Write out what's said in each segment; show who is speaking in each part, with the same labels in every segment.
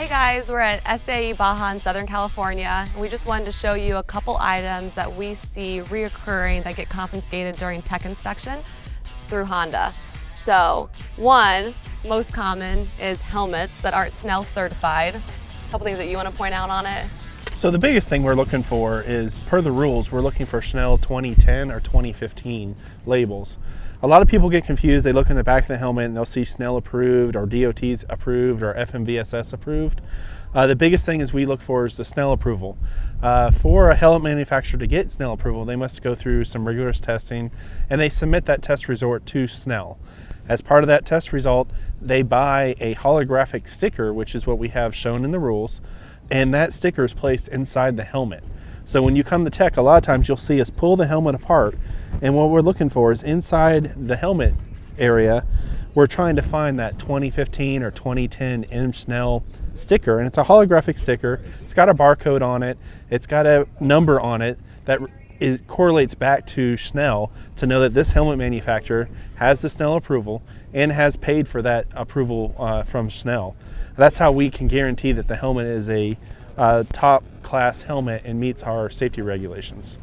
Speaker 1: guys, we're at SAE Baja in Southern California. We just wanted to show you a couple items that we see reoccurring that get confiscated during tech inspection through Honda. So one, most common, is helmets that aren't SNELL certified. A couple things that you want to point out on it.
Speaker 2: So the biggest thing we're looking for is, per the rules, we're looking for SNELL 2010 or 2015 labels. A lot of people get confused. They look in the back of the helmet and they'll see SNELL approved or DOT approved or FMVSS approved. The biggest thing is we look for is the SNELL approval. For a helmet manufacturer to get SNELL approval, they must go through some rigorous testing, and they submit that test result to SNELL. As part of that test result, they buy a holographic sticker, which is what we have shown in the rules, and that sticker is placed inside the helmet. So when you come to tech, a lot of times you'll see us pull the helmet apart, and what we're looking for is inside the helmet area, we're trying to find that 2015 or 2010 SNELL sticker, and it's a holographic sticker. It's got a barcode on it. It's got a number on it that correlates back to SNELL to know that this helmet manufacturer has the SNELL approval and has paid for that approval from SNELL. That's how we can guarantee that the helmet is a top class helmet and meets our safety regulations.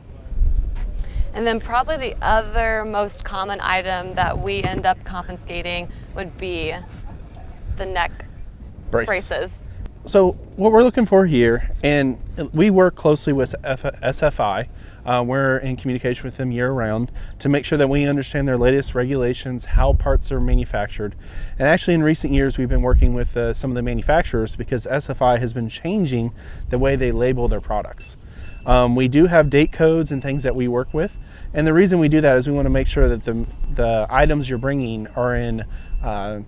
Speaker 1: And then probably the other most common item that we end up confiscating would be the neck braces.
Speaker 2: So what we're looking for here, and we work closely with SFI, we're in communication with them year-round to make sure that we understand their latest regulations, how parts are manufactured. And actually in recent years we've been working with some of the manufacturers because SFI has been changing the way they label their products. We do have date codes and things that we work with, and the reason we do that is we want to make sure that the items you're bringing are in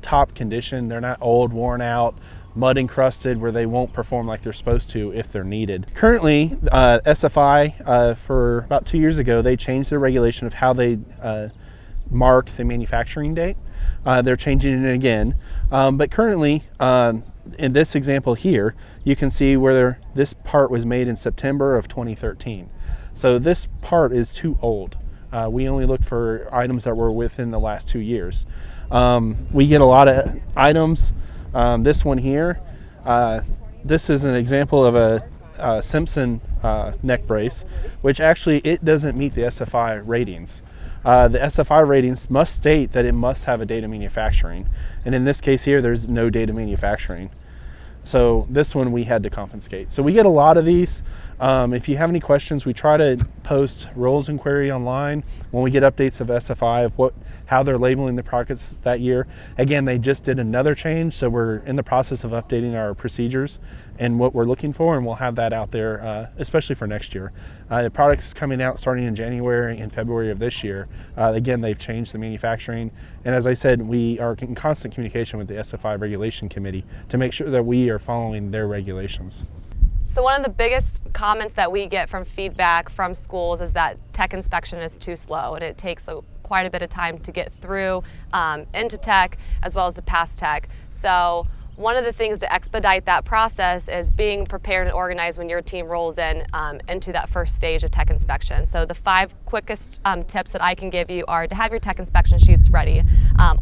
Speaker 2: top condition. They're not old, worn out, mud encrusted where they won't perform like they're supposed to if they're needed. Currently, SFI, for about 2 years ago, they changed their regulation of how they mark the manufacturing date. They're changing it again, but currently, in this example here, you can see where this part was made in September of 2013. So this part is too old. We only look for items that were within the last 2 years. We get a lot of items. This one here, this is an example of a Simpson neck brace, which actually it doesn't meet the SFI ratings. The SFI ratings must state that it must have a date of manufacturing, and in this case here there's no date of manufacturing. So this one we had to confiscate. So we get a lot of these. If you have any questions, we try to post rules inquiry online when we get updates of SFI of how they're labeling the products that year. Again, they just did another change, so we're in the process of updating our procedures and what we're looking for, and we'll have that out there, especially for next year. The product's coming out starting in January and February of this year. Again, they've changed the manufacturing, and as I said, we are in constant communication with the SFI Regulation Committee to make sure that we are following their regulations.
Speaker 1: So one of the biggest comments that we get from feedback from schools is that tech inspection is too slow, and it takes quite a bit of time to get through into tech as well as to pass tech. So one of the things to expedite that process is being prepared and organized when your team rolls in into that first stage of tech inspection. So the 5 quickest tips that I can give you are to have your tech inspection sheets ready,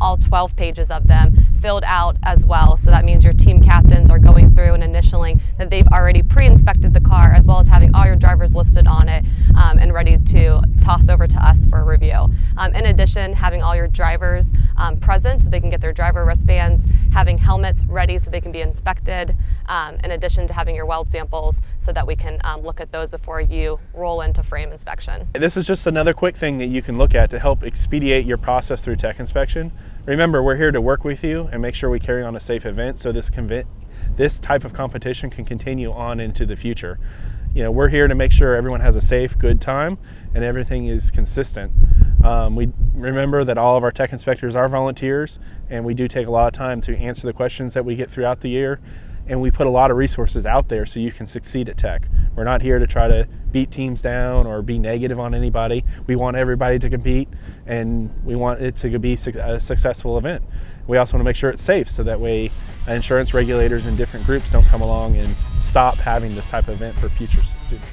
Speaker 1: all 12 pages of them filled out as well. So that means your team captains are going through and initialing that they've already pre-inspected the car, as well as having all your drivers listed on it and ready to toss over to us for a review. In addition, having all your drivers present so they can get their driver wristbands, having helmets ready so they can be inspected, in addition to having your weld samples so that we can look at those before you roll into frame inspection.
Speaker 2: This is just another quick thing that you can look at to help expedite your process through tech inspection. Remember, we're here to work with you and make sure we carry on a safe event so this type of competition can continue on into the future. You know, we're here to make sure everyone has a safe, good time and everything is consistent. We remember that all of our tech inspectors are volunteers, and we do take a lot of time to answer the questions that we get throughout the year, and we put a lot of resources out there so you can succeed at tech. We're not here to try to beat teams down or be negative on anybody. We want everybody to compete, and we want it to be a successful event. We also want to make sure it's safe so that way insurance regulators and different groups don't come along and stop having this type of event for future students.